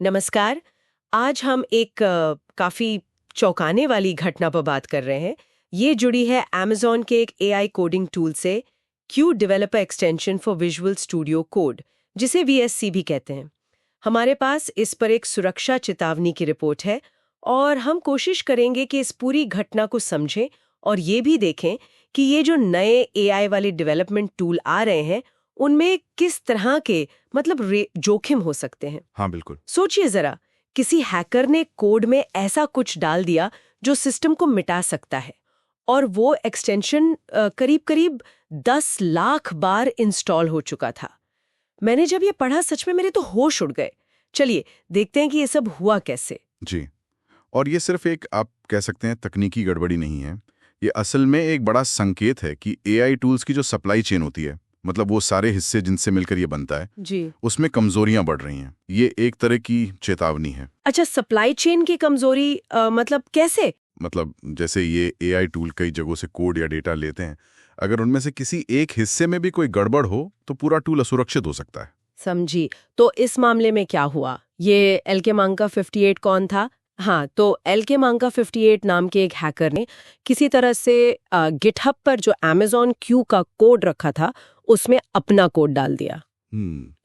नमस्कार। आज हम एक काफ़ी चौंकाने वाली घटना पर बात कर रहे हैं। ये जुड़ी है Amazon के एक AI कोडिंग टूल से, Q developer extension for visual studio code, जिसे VSC भी कहते हैं। हमारे पास इस पर एक सुरक्षा चेतावनी की रिपोर्ट है और हम कोशिश करेंगे कि इस पूरी घटना को समझें और ये भी देखें कि ये जो नए AI वाले डेवलपमेंट टूल आ रहे हैं, उनमें किस तरह के जोखिम हो सकते हैं। हाँ, बिल्कुल। सोचिए जरा, किसी हैकर ने कोड में ऐसा कुछ डाल दिया जो सिस्टम को मिटा सकता है, और वो एक्सटेंशन करीब करीब 10 लाख बार इंस्टॉल हो चुका था। मैंने जब ये पढ़ा, सच में मेरे तो होश उड़ गए। चलिए देखते हैं कि ये सब हुआ कैसे। जी। और ये सिर्फ एक, आप कह सकते हैं, तकनीकी गड़बड़ी नहीं है। ये असल में एक बड़ा संकेत है कि AI टूल्स की जो सप्लाई चेन होती है, मतलब वो सारे हिस्से जिनसे मिलकर ये बनता है जी। उसमें कमजोरियां बढ़ रही हैं। ये एक तरह की चेतावनी है। अच्छा, सप्लाई चेन की कमजोरी मतलब कैसे? मतलब जैसे ये AI टूल कई जगहों से कोड या डेटा लेते हैं, अगर उनमें से किसी एक हिस्से में भी कोई गड़बड़ हो तो पूरा टूल असुरक्षित हो सकता है। समझी। तो इस मामले में क्या हुआ? ये एलके मांका 58 कौन था? हाँ, तो एलके मांका 58 नाम के एक हैकर ने किसी तरह से गिटहब पर जो Amazon Q का कोड रखा था, उसमें अपना कोड डाल दिया।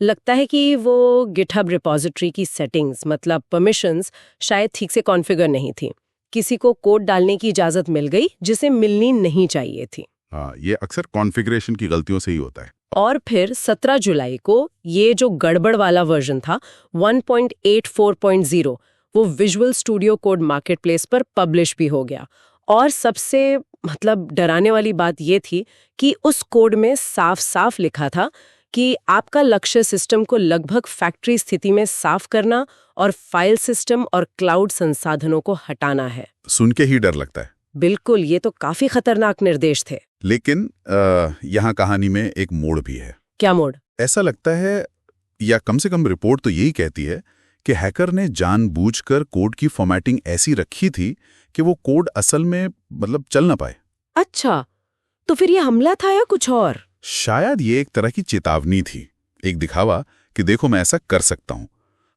लगता है कि वो गिटहब रिपॉजिटरी की सेटिंग्स, मतलब परमिशंस, शायद ठीक से कॉन्फ़िगर नहीं थी। किसी को कोड डालने की इजाजत मिल गई जिसे मिलनी नहीं चाहिए थी। हाँ, ये अक्सर कॉन्फ़िगरेशन की गलतियों से ही होता है। और फिर 17 जुलाई को ये जो गड़बड़ वाला वर्जन था 1.84.0, वो विजुअल स्टूडियो कोड मार्केटप्लेस पर पब्लिश भी हो गया। और सबसे डराने वाली बात ये थी कि उस कोड में साफ साफ लिखा था कि आपका लक्ष्य सिस्टम को लगभग फैक्ट्री स्थिति में साफ करना और फाइल सिस्टम और क्लाउड संसाधनों को हटाना है। सुन के ही डर लगता है। बिल्कुल, ये तो काफी खतरनाक निर्देश थे। लेकिन यहाँ कहानी में एक मोड़ भी है। क्या मोड़? ऐसा लगता है, या कम से कम रिपोर्ट तो यही कहती है, कि हैकर ने जानबूझकर कोड की फॉर्मेटिंग ऐसी रखी थी कि वो कोड असल में चल ना पाए। अच्छा, तो फिर ये हमला था या कुछ और? शायद ये एक तरह की चेतावनी थी, एक दिखावा कि देखो मैं ऐसा कर सकता हूं।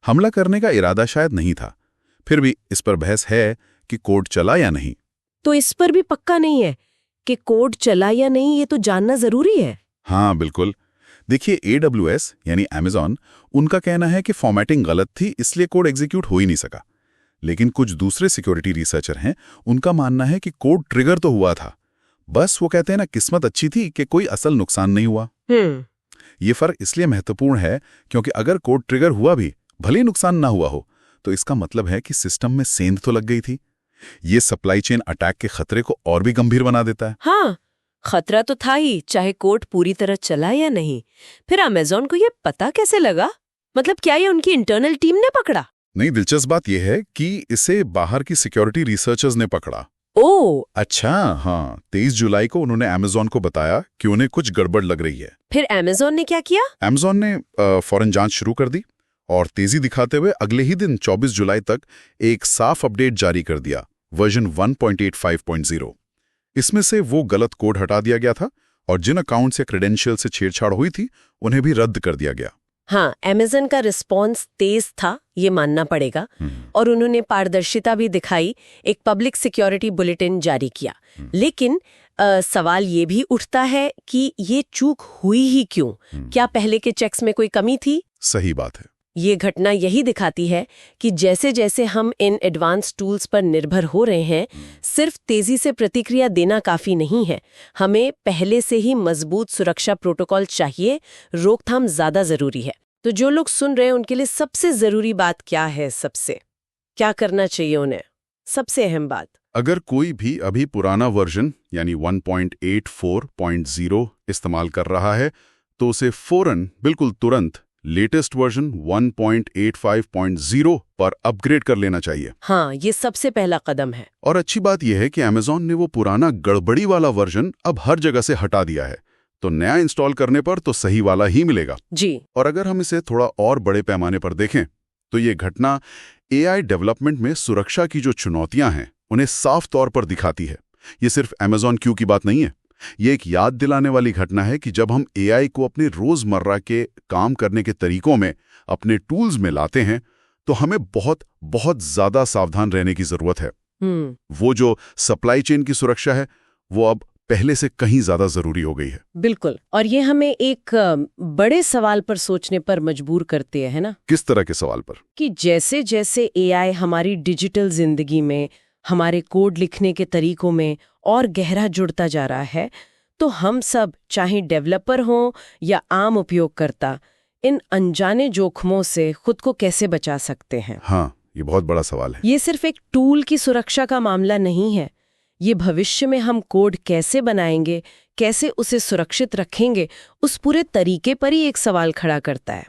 हमला करने का इरादा शायद नहीं था। फिर भी इस पर बहस है कि कोड चला या नहीं। तो इस पर भी पक्का नहीं है कि कोड चला या नहीं, ये तो जानना जरूरी है। हाँ बिल्कुल। देखिए, AWS यानी Amazon, उनका कहना है कि फॉर्मेटिंग गलत थी, इसलिए कोड एग्जीक्यूट हो ही नहीं सका। लेकिन कुछ दूसरे सिक्योरिटी रिसर्चर हैं, उनका मानना है कि कोड ट्रिगर तो हुआ था, बस वो कहते हैं ना, किस्मत अच्छी थी कि कोई असल नुकसान नहीं हुआ। ये फर्क इसलिए महत्वपूर्ण है क्योंकि अगर कोड ट्रिगर हुआ भी, भले ही नुकसान ना हुआ हो, तो इसका मतलब है कि सिस्टम में सेंध तो लग गई थी। ये सप्लाई चेन अटैक के खतरे को और भी गंभीर बना देता है। हाँ, खतरा तो था ही, चाहे कोड पूरी तरह चला या नहीं। फिर Amazon को ये पता कैसे लगा? क्या ये उनकी इंटरनल टीम ने पकड़ा? नहीं, दिलचस्प बात यह है कि इसे बाहर की सिक्योरिटी रिसर्चर्स ने पकड़ा। ओह, अच्छा, हाँ। 23 जुलाई को उन्होंने Amazon को बताया कि उन्हें कुछ गड़बड़ लग रही है। फिर Amazon ने क्या किया? Amazon ने फौरन जांच शुरू कर दी और तेजी दिखाते हुए अगले ही दिन 24 जुलाई तक एक साफ अपडेट जारी कर दिया, वर्जन 1.85.0। इसमें से वो गलत कोड हटा दिया गया था और जिन अकाउंट से क्रेडेंशियल से छेड़छाड़ हुई थी, उन्हें भी रद्द कर दिया गया। हाँ, Amazon का रिस्पॉन्स तेज था, ये मानना पड़ेगा। और उन्होंने पारदर्शिता भी दिखाई, एक पब्लिक सिक्योरिटी बुलेटिन जारी किया। लेकिन सवाल ये भी उठता है कि ये चूक हुई ही क्यों? क्या पहले के चेक्स में कोई कमी थी? सही बात है। ये घटना यही दिखाती है कि जैसे जैसे हम इन एडवांस टूल्स पर निर्भर हो रहे हैं, सिर्फ तेजी से प्रतिक्रिया देना काफी नहीं है। हमें पहले से ही मजबूत सुरक्षा प्रोटोकॉल चाहिए, रोकथाम ज्यादा जरूरी है। तो जो लोग सुन रहे हैं, उनके लिए सबसे जरूरी बात क्या है? क्या करना चाहिए उन्हें? सबसे अहम बात, अगर कोई भी अभी पुराना वर्जन यानी 1.84.0 इस्तेमाल कर रहा है, तो उसे फौरन, बिल्कुल तुरंत, लेटेस्ट वर्जन 1.85.0 पर अपग्रेड कर लेना चाहिए। हाँ, ये सबसे पहला कदम है। और अच्छी बात यह है कि Amazon ने वो पुराना गड़बड़ी वाला वर्जन अब हर जगह से हटा दिया है, तो नया इंस्टॉल करने पर तो सही वाला ही मिलेगा। जी। और अगर हम इसे थोड़ा और बड़े पैमाने पर देखें, तो ये घटना AI डेवलपमेंट में सुरक्षा की जो चुनौतियां हैं, उन्हें साफ तौर पर दिखाती है। ये सिर्फ Amazon Q की बात नहीं है। ये एक याद दिलाने वाली घटना है कि जब हम AI को अपने रोजमर्रा के काम करने के तरीकों में, अपने टूल्स में लाते हैं, तो हमें बहुत बहुत ज्यादा सावधान रहने की जरूरत है। वो जो सप्लाई चेन की सुरक्षा है वो अब पहले से कहीं ज्यादा जरूरी हो गई है। बिल्कुल। और ये हमें एक बड़े सवाल पर सोचने पर मजबूर करते हैं, है ना? किस तरह के सवाल पर? कि जैसे जैसे एआई हमारी डिजिटल जिंदगी में, हमारे कोड लिखने के तरीकों में और गहरा जुड़ता जा रहा है, तो हम सब, चाहे डेवलपर हों या आम उपयोगकर्ता, इन अनजाने जोखमों से खुद को कैसे बचा सकते हैं? हाँ, ये बहुत बड़ा सवाल है। ये सिर्फ एक टूल की सुरक्षा का मामला नहीं है। ये भविष्य में हम कोड कैसे बनाएंगे, कैसे उसे सुरक्षित रखेंगे, उस पूरे तरीके पर ही एक सवाल खड़ा करता है।